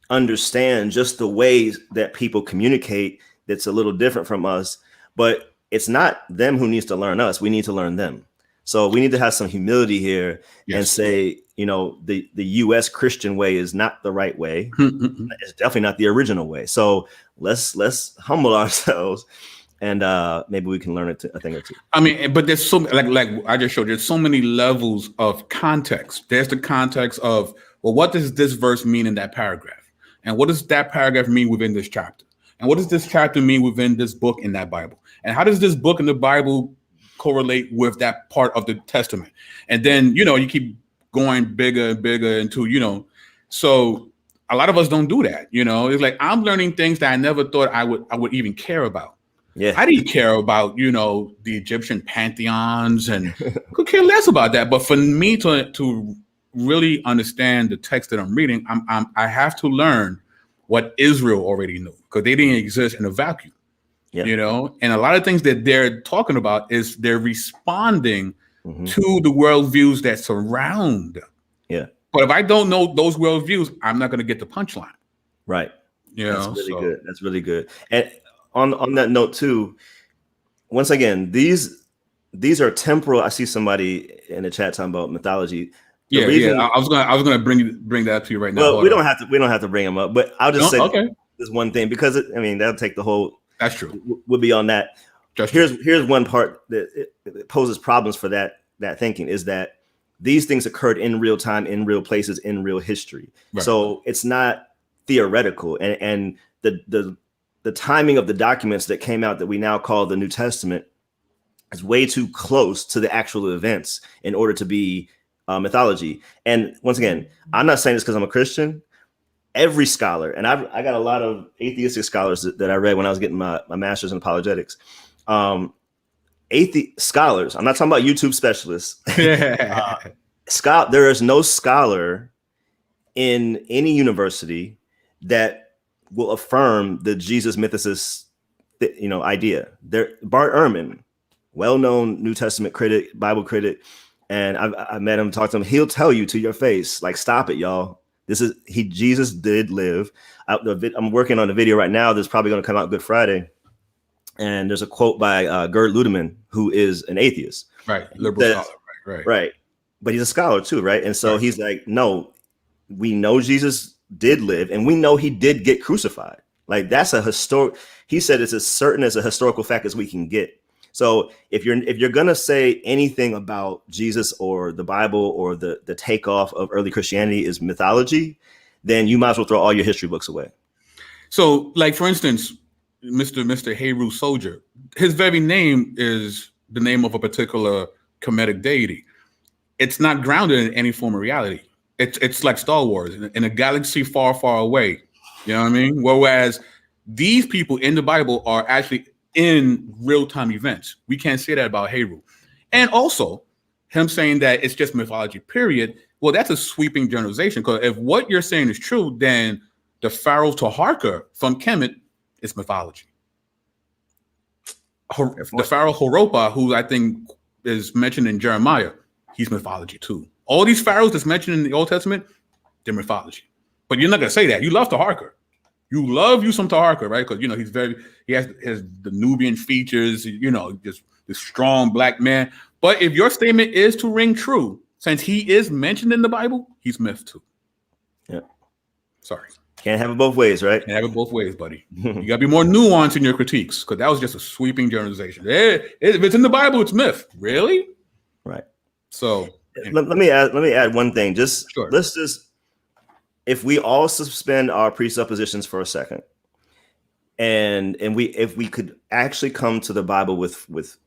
understand just the ways that people communicate that's a little different from us. But it's not them who needs to learn us. We need to learn them. So we need to have some humility here and say, the U.S. Christian way is not the right way. It's definitely not the original way. So let's humble ourselves, and maybe we can learn a thing or two. I mean, but there's so like I just showed you, there's so many levels of context. There's the context of, well, what does this verse mean in that paragraph, and what does that paragraph mean within this chapter, and what does this chapter mean within this book in that Bible, and how does this book in the Bible correlate with that part of the Testament? And then you keep going bigger and bigger into so a lot of us don't do that. It's like I'm learning things that I never thought I would even care about. I didn't care about the Egyptian pantheons, and could care less about that. But for me to really understand the text that I'm reading, I have to learn what Israel already knew, because they didn't exist in a vacuum. And a lot of things that they're talking about is they're responding to the worldviews that surround. But if I don't know those worldviews, I'm not going to get the punchline. Right. That's really good. That's really good. And on that note too, once again, these are temporal. I see somebody in the chat talking about mythology. I was gonna bring that up to you right now. Well, we don't have to bring them up, but I'll just say this one thing, because that'll take the whole. That's true. We'll be on that. Here's one part that it poses problems for that thinking, is that these things occurred in real time, in real places, in real history. Right. So it's not theoretical, and the timing of the documents that came out that we now call the New Testament is way too close to the actual events in order to be mythology. And once again, I'm not saying this because I'm a Christian. Every scholar, and I got a lot of atheistic scholars that I read when I was getting my master's in apologetics. Scholars, I'm not talking about YouTube specialists. There is no scholar in any university that will affirm the Jesus mythicist, idea. Bart Ehrman, well-known New Testament critic, Bible critic, and I met him, talked to him. He'll tell you to your face, like, stop it, y'all. Jesus did live. I'm working on a video right now that's probably going to come out Good Friday. And there's a quote by Gerd Ludemann, who is an atheist. Right. Liberal scholar. Right. But he's a scholar too, right? And so he's like, no, we know Jesus did live, and we know he did get crucified. Like, that's a historic. He said it's as certain as a historical fact as we can get. So if you're gonna say anything about Jesus or the Bible or the takeoff of early Christianity is mythology, then you might as well throw all your history books away. So, like, for instance, Mr. Heru Soldier, his very name is the name of a particular Kemetic deity. It's not grounded in any form of reality. It's like Star Wars in a galaxy far, far away. You know what I mean? Whereas these people in the Bible are actually in real-time events. We can't say that about Heru. And also, him saying that it's just mythology, period. Well, that's a sweeping generalization, because if what you're saying is true, then the Pharaoh Taharka from Kemet is mythology. The Pharaoh Horopa, who I think is mentioned in Jeremiah, he's mythology too. All these pharaohs that's mentioned in the Old Testament, they're mythology. But you're not gonna say that. You love Taharka. You love you some Taharka, right? Because he has the Nubian features, just this strong black man. But if your statement is to ring true, since he is mentioned in the Bible, he's myth too. Yeah. Sorry. Can't have it both ways, right? Can't have it both ways, buddy. You gotta be more nuanced in your critiques, because that was just a sweeping generalization. If it's in the Bible, it's myth. Really? Right. So let me add one thing. Sure. If we all suspend our presuppositions for a second, and if we could actually come to the Bible with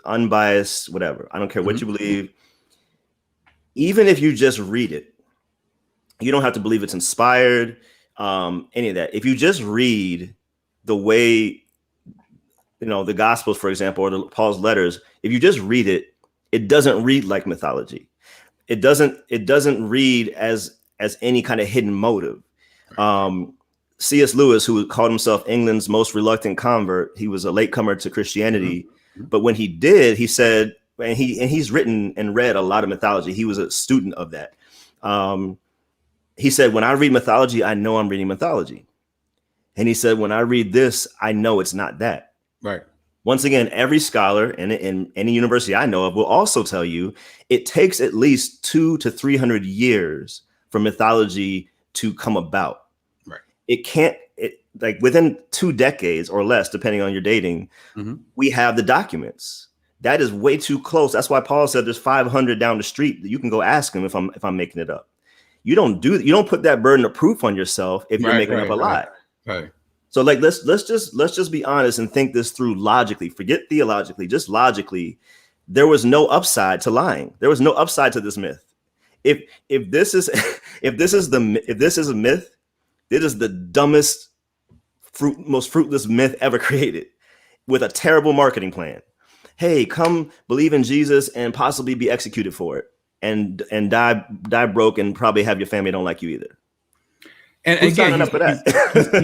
unbiased, whatever, I don't care what you believe, even if you just read it, you don't have to believe it's inspired, any of that. If you just read the way, the Gospels, for example, or Paul's letters, if you just read it, it doesn't read like mythology. It doesn't read as any kind of hidden motive. C.S. Lewis, who called himself England's most reluctant convert, he was a latecomer to Christianity. But when he did, he said, and he's written and read a lot of mythology. He was a student of that. He said, when I read mythology, I know I'm reading mythology. And he said, when I read this, I know it's not that. Right. Once again, every scholar in any university I know of will also tell you it takes at least 200 to 300 years for mythology to come about. Right. Like within 2 decades or less, depending on your dating, we have the documents. That is way too close. That's why Paul said there's 500 down the street that you can go ask him if I'm making it up. You don't put that burden of proof on yourself if you're making up a lie. Right. So like let's just be honest and think this through logically. Forget theologically, just logically. There was no upside to lying. There was no upside to this myth. If this is a myth, it is the dumbest, most fruitless myth ever created, with a terrible marketing plan. Hey, come believe in Jesus and possibly be executed for it, and die broke, and probably have your family don't like you either. And Who's again, signing up for that?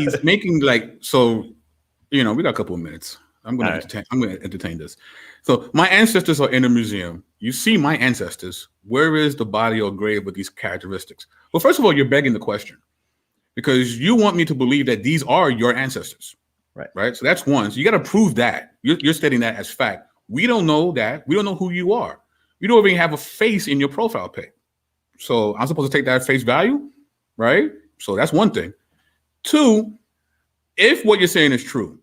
he's making we got a couple of minutes. I'm going to entertain this. So my ancestors are in a museum. You see my ancestors. Where is the body or grave with these characteristics? Well, first of all, you're begging the question, because you want me to believe that these are your ancestors. Right. So that's one. So you got to prove that. You're stating that as fact. We don't know that. We don't know who you are. You don't even have a face in your profile pic. So I'm supposed to take that at face value, right? So that's one thing. Two, if what you're saying is true,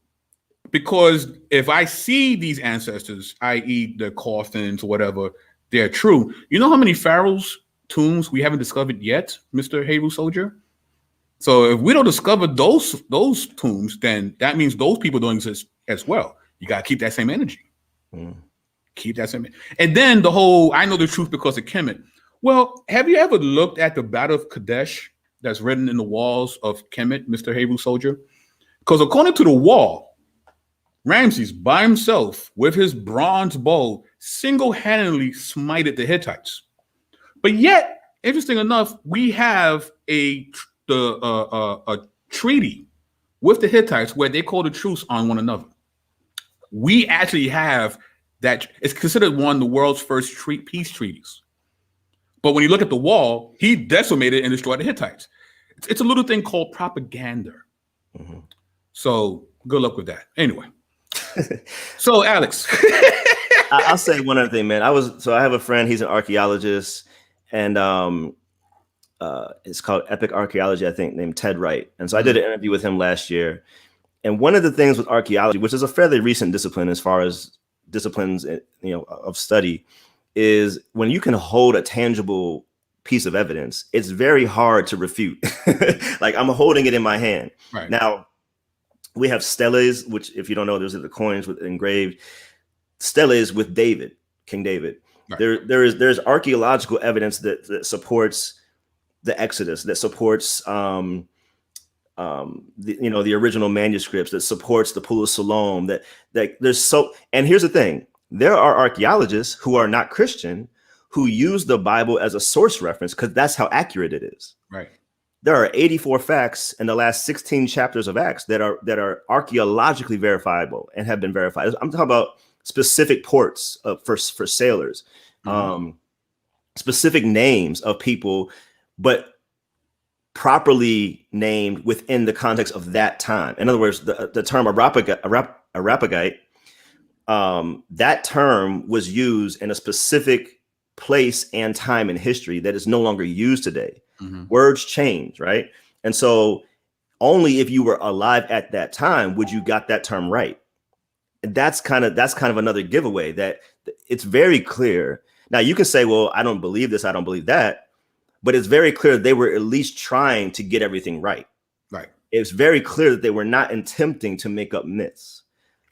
because if I see these ancestors, i.e. their coffins or whatever, they're true. You know how many pharaohs' tombs we haven't discovered yet, Mr. Heru Soldier? So if we don't discover those tombs, then that means those people don't exist as well. You got to keep that same energy. Keep that same. And then the whole, I know the truth because of Kemet. Well, have you ever looked at the Battle of Kadesh that's written in the walls of Kemet, Mr. Heru Soldier? Because according to the wall, Ramses by himself with his bronze bow single-handedly smited the Hittites. But yet, interesting enough, we have a treaty with the Hittites where they call the truce on one another. We actually have that. It's considered one of the world's first peace treaties. But when you look at the wall, he decimated and destroyed the Hittites. It's a little thing called propaganda. So good luck with that. Anyway. So Alex. I'll say one other thing, man. I have a friend, he's an archaeologist, and it's called Epic Archaeology, I think, named Ted Wright. And so I did an interview with him last year. And one of the things with archaeology, which is a fairly recent discipline as far as disciplines, of study, is when you can hold a tangible piece of evidence, it's very hard to refute. Like I'm holding it in my hand. Right. Now, we have steles, which if you don't know, those are the coins with engraved steles with David, King David. Right. There's archaeological evidence that supports the Exodus, that supports the original manuscripts, that supports the Pool of Siloam, that there's so, and here's the thing, there are archaeologists who are not Christian who use the Bible as a source reference because that's how accurate it is. Right. There are 84 facts in the last 16 chapters of Acts that are archaeologically verifiable and have been verified. I'm talking about specific ports for sailors, specific names of people, but properly named within the context of that time. In other words, the term Arapagite, that term was used in a specific place and time in history that is no longer used today. Words change, right? And so only if you were alive at that time would you got that term right. And that's kind of another giveaway, that it's very clear. Now you can say, well, I don't believe this, I don't believe that, but it's very clear they were at least trying to get everything right. Right. It's very clear that they were not attempting to make up myths.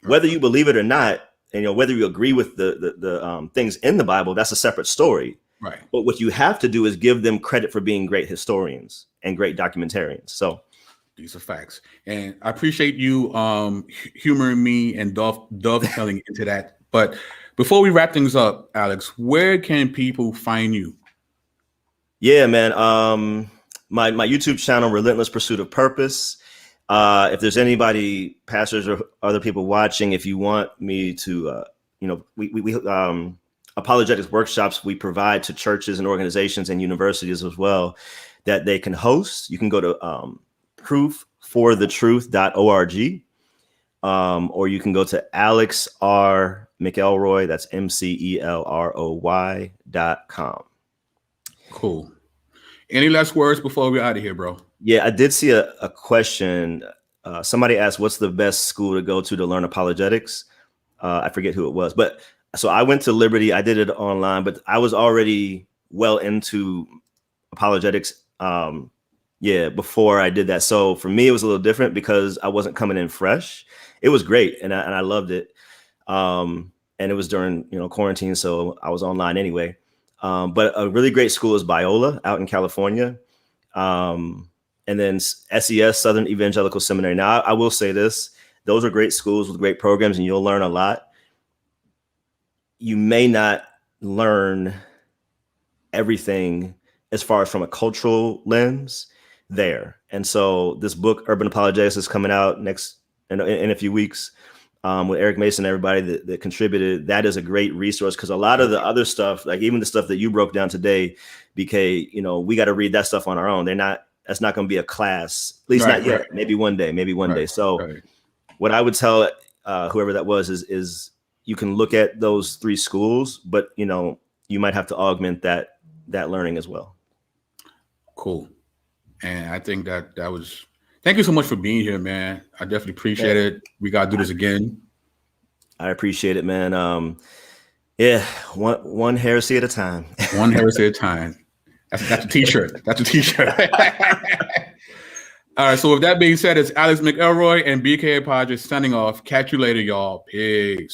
Right. Whether you believe it or not, and whether you agree with the things in the Bible, that's a separate story. Right. But what you have to do is give them credit for being great historians and great documentarians. So these are facts. And I appreciate you humoring me and dovetailing into that. But before we wrap things up, Alex, where can people find you? Yeah, man. My YouTube channel, Relentless Pursuit of Purpose. If there's anybody, pastors or other people watching, if you want me to, we apologetics workshops we provide to churches and organizations and universities as well that they can host. You can go to proofforthetruth.org, or you can go to Alex R. McElroy, that's McElroy.com. Cool. Any last words before we're out of here, bro? Yeah, I did see a question. Somebody asked, what's the best school to go to learn apologetics? I forget who it was, but so I went to Liberty. I did it online, but I was already well into apologetics. Before I did that. So for me, it was a little different because I wasn't coming in fresh. It was great. And I loved it. And it was during, quarantine. So I was online anyway. But a really great school is Biola out in California. And then SES, Southern Evangelical Seminary. Now, I will say this, those are great schools with great programs and you'll learn a lot. You may not learn everything as far as from a cultural lens there. And so this book, Urban Apologetics, is coming out next in a few weeks with Eric Mason and everybody that contributed. That is a great resource because a lot of the other stuff, like even the stuff that you broke down today, BK, we got to read that stuff on our own. That's not going to be a class, at least not yet. Right. Maybe one day. So what I would tell whoever that was is you can look at those three schools, but you might have to augment that learning as well. Cool. And I think that was, thank you so much for being here, man. I definitely appreciate it. We got to do this again. I appreciate it, man. One heresy at a time. One heresy at a time. That's a t-shirt. That's a t-shirt. All right. So with that being said, it's Alex McElroy and BK Podges signing off. Catch you later, y'all. Peace.